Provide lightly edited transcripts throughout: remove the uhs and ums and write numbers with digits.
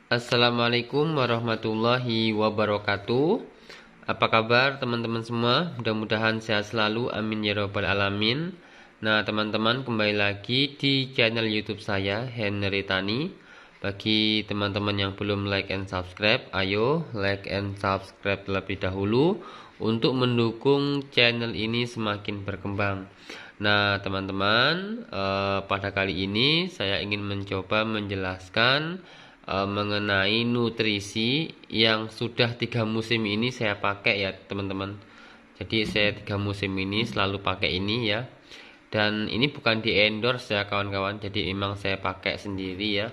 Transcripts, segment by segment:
Assalamualaikum warahmatullahi wabarakatuh. Apa kabar teman-teman semua? Mudah-mudahan sehat selalu, amin ya robbal alamin. Nah teman-teman, kembali lagi di channel YouTube saya, Henry Tani. Bagi teman-teman yang belum like and subscribe, ayo like and subscribe terlebih dahulu untuk mendukung channel ini semakin berkembang. Nah teman-teman, pada kali ini saya ingin mencoba menjelaskan mengenai nutrisi yang sudah 3 musim ini saya pakai ya teman-teman. Jadi saya 3 musim ini selalu pakai ini ya. Dan ini bukan di endorse ya kawan-kawan. Jadi memang saya pakai sendiri ya.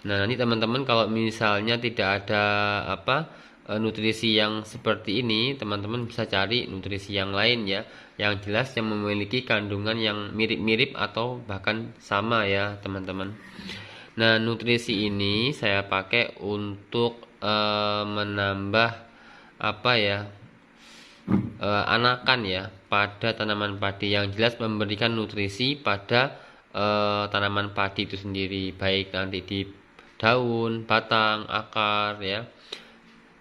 Nah nanti teman-teman kalau misalnya tidak ada nutrisi yang seperti ini, teman-teman bisa cari nutrisi yang lain ya. Yang jelas yang memiliki kandungan yang mirip-mirip atau bahkan sama ya teman-teman. Nah, nutrisi ini saya pakai untuk menambah anakan ya pada tanaman padi, yang jelas memberikan nutrisi pada tanaman padi itu sendiri, baik nanti di daun, batang, akar ya.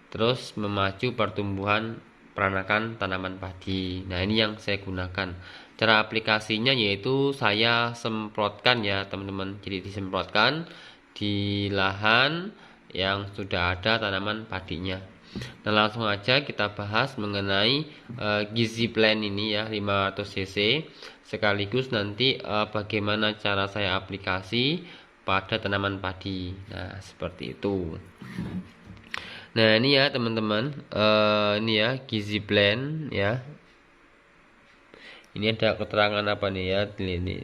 Terus memacu pertumbuhan peranakan tanaman padi. Nah, ini yang saya gunakan. Cara aplikasinya yaitu saya semprotkan ya teman-teman. Jadi disemprotkan di lahan yang sudah ada tanaman padinya. Nah langsung aja kita bahas mengenai gizi blend ini ya, 500 cc. Sekaligus nanti bagaimana cara saya aplikasi pada tanaman padi. Nah seperti itu. Nah ini ya teman-teman, ini ya gizi blend ya. Ini ada keterangan apa nih ya? Ini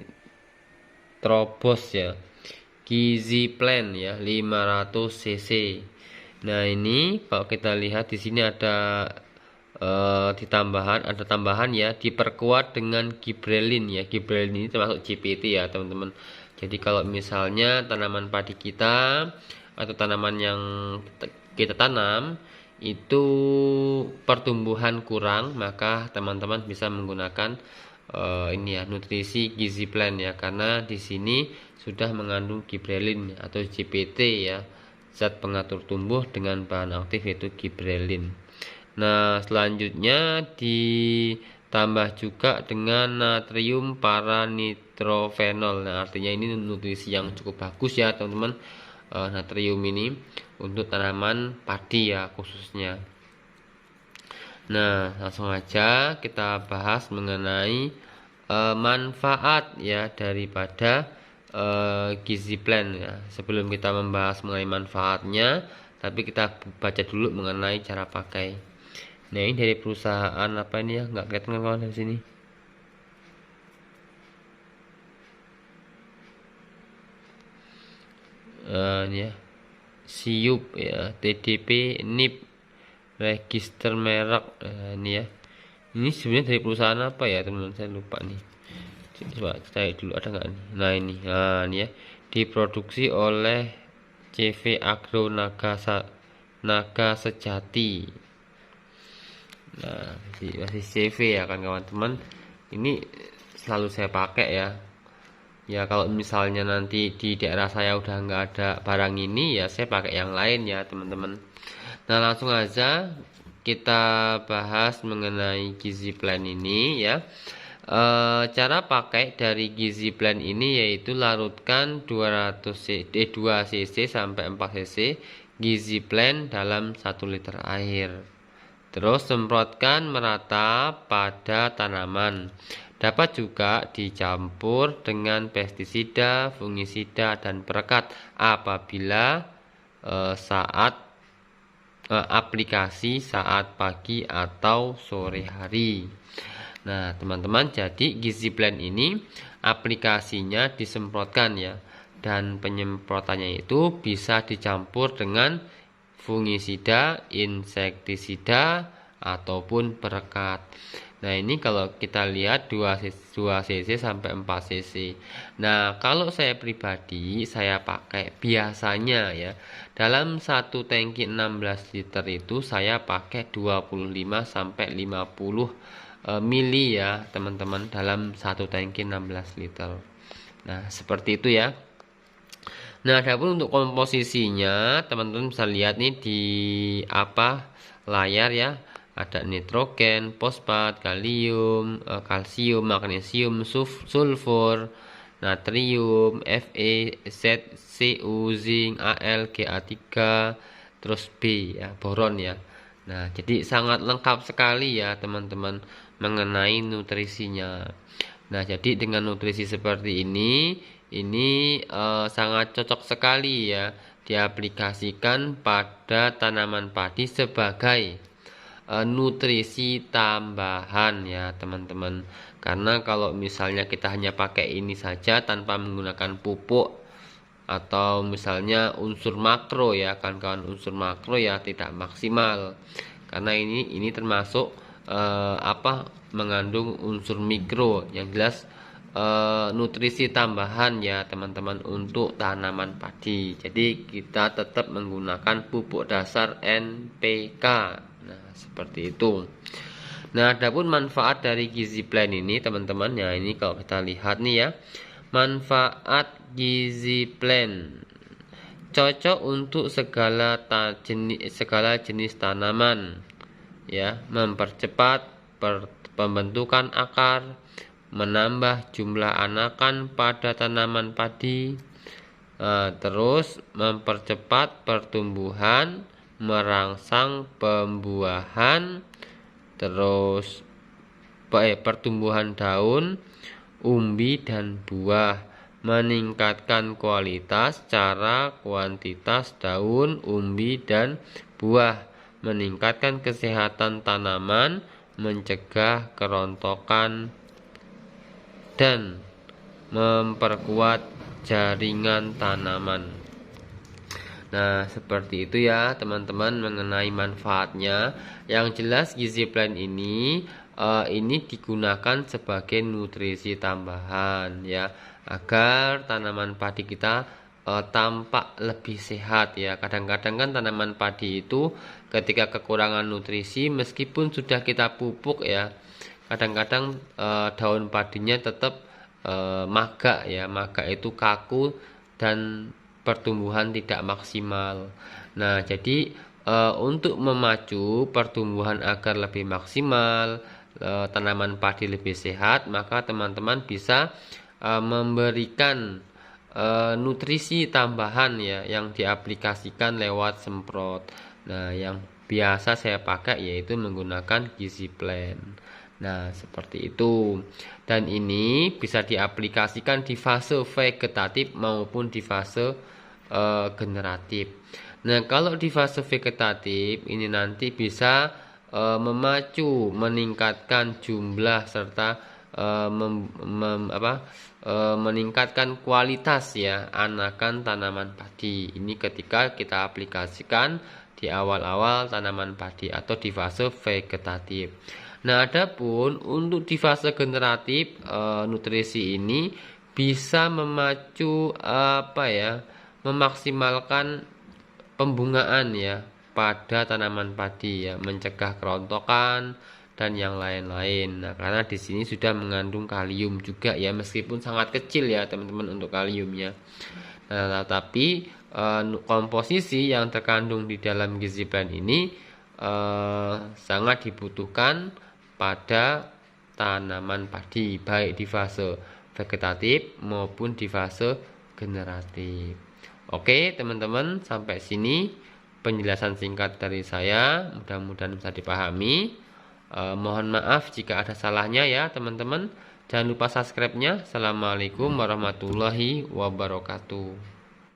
Trobos ya. Gizi Blend ya 500 cc. Nah, ini kalau kita lihat di sini ada ada tambahan ya, diperkuat dengan gibrelin ya. Gibrelin ini termasuk GPT ya, teman-teman. Jadi kalau misalnya tanaman padi kita atau tanaman yang kita tanam itu pertumbuhan kurang, maka teman-teman bisa menggunakan ini ya, nutrisi gizi blend ya, karena di sini sudah mengandung gibrelin atau GPT ya, zat pengatur tumbuh dengan bahan aktif yaitu gibrelin. Nah selanjutnya ditambah juga dengan natrium paranitrofenol. Nah artinya ini nutrisi yang cukup bagus ya teman-teman, natrium ini untuk tanaman padi ya khususnya. Nah langsung aja kita bahas mengenai manfaat ya daripada gizi blend ya. Sebelum kita membahas mengenai manfaatnya, tapi kita baca dulu mengenai cara pakai. Nah ini dari perusahaan apa ini ya, nggak kelihatan kawan dari sini. Ini ya, Siup ya, TDP NIP, register merek. Ini ya, ini sebenarnya dari perusahaan apa ya teman-teman, saya lupa nih. Coba cari dulu ada nggak nih. Nah ini ya, diproduksi oleh CV Agro Naga Sejati. Nah masih CV ya kan kawan teman, ini selalu saya pakai ya. Ya kalau misalnya nanti di daerah saya udah nggak ada barang ini ya, saya pakai yang lain ya teman-teman. Nah langsung aja kita bahas mengenai gizi blend ini ya. Cara pakai dari gizi blend ini yaitu larutkan 2 cc sampai 4 cc gizi blend dalam 1 liter air. Terus semprotkan merata pada tanaman. Dapat juga dicampur dengan pestisida, fungisida, dan perekat apabila aplikasi saat pagi atau sore hari. Nah teman-teman, jadi gizi blend ini aplikasinya disemprotkan ya, dan penyemprotannya itu bisa dicampur dengan fungisida, insektisida, ataupun perekat. Nah ini kalau kita lihat 2 cc sampai 4 cc. Nah kalau saya pribadi, saya pakai biasanya ya, dalam satu tangki 16 liter itu saya pakai 25 sampai 50 mili ya teman-teman, dalam satu tangki 16 liter. Nah seperti itu ya. Nah, adapun untuk komposisinya, teman-teman bisa lihat nih di layar ya. Ada nitrogen, fosfat, kalium, kalsium, magnesium, sulfur, natrium, Fe, Z, Cu, zinc, Al, Ga3, terus B ya, boron ya. Nah, jadi sangat lengkap sekali ya teman-teman mengenai nutrisinya. Nah, jadi dengan nutrisi seperti ini sangat cocok sekali ya diaplikasikan pada tanaman padi sebagai nutrisi tambahan ya teman-teman. Karena kalau misalnya kita hanya pakai ini saja tanpa menggunakan pupuk atau misalnya unsur makro ya, kawan-kawan, unsur makro ya tidak maksimal. Karena ini termasuk mengandung unsur mikro, yang jelas nutrisi tambahan ya teman-teman untuk tanaman padi. Jadi kita tetap menggunakan pupuk dasar NPK. Nah, seperti itu. Nah, adapun manfaat dari gizi plan ini teman-teman ya, ini kalau kita lihat nih ya, manfaat gizi plan cocok untuk segala jenis tanaman ya, mempercepat pembentukan akar, menambah jumlah anakan pada tanaman padi, terus mempercepat pertumbuhan, merangsang pembuahan, terus pertumbuhan daun, umbi dan buah, meningkatkan kualitas cara kuantitas daun, umbi dan buah, meningkatkan kesehatan tanaman, mencegah kerontokan dan memperkuat jaringan tanaman. Nah, seperti itu ya teman-teman mengenai manfaatnya. Yang jelas gizi plan ini digunakan sebagai nutrisi tambahan ya, agar tanaman padi kita tampak lebih sehat ya. Kadang-kadang kan tanaman padi itu ketika kekurangan nutrisi, meskipun sudah kita pupuk ya, kadang-kadang daun padinya tetap magak ya. Magak itu kaku dan pertumbuhan tidak maksimal. Nah, jadi untuk memacu pertumbuhan agar lebih maksimal, tanaman padi lebih sehat, maka teman-teman bisa memberikan nutrisi tambahan ya, yang diaplikasikan lewat semprot. Nah, yang biasa saya pakai yaitu menggunakan gizi plan. Nah, seperti itu. Dan ini bisa diaplikasikan di fase vegetatif maupun di fase generatif. Nah, kalau di fase vegetatif ini nanti bisa memacu, meningkatkan jumlah serta meningkatkan kualitas ya anakan tanaman padi. Ini ketika kita aplikasikan di awal-awal tanaman padi atau di fase vegetatif. Nah, adapun untuk di fase generatif, nutrisi ini bisa memacu memaksimalkan pembungaan ya pada tanaman padi ya, mencegah kerontokan dan yang lain-lain. Nah, karena di sini sudah mengandung kalium juga ya, meskipun sangat kecil ya teman-teman untuk kaliumnya. Nah, tapi komposisi yang terkandung di dalam gizi plan ini sangat dibutuhkan pada tanaman padi, baik di fase vegetatif maupun di fase generatif. Oke teman-teman, sampai sini penjelasan singkat dari saya, mudah-mudahan bisa dipahami. Mohon maaf jika ada salahnya ya teman-teman. Jangan lupa subscribe-nya. Assalamualaikum warahmatullahi wabarakatuh.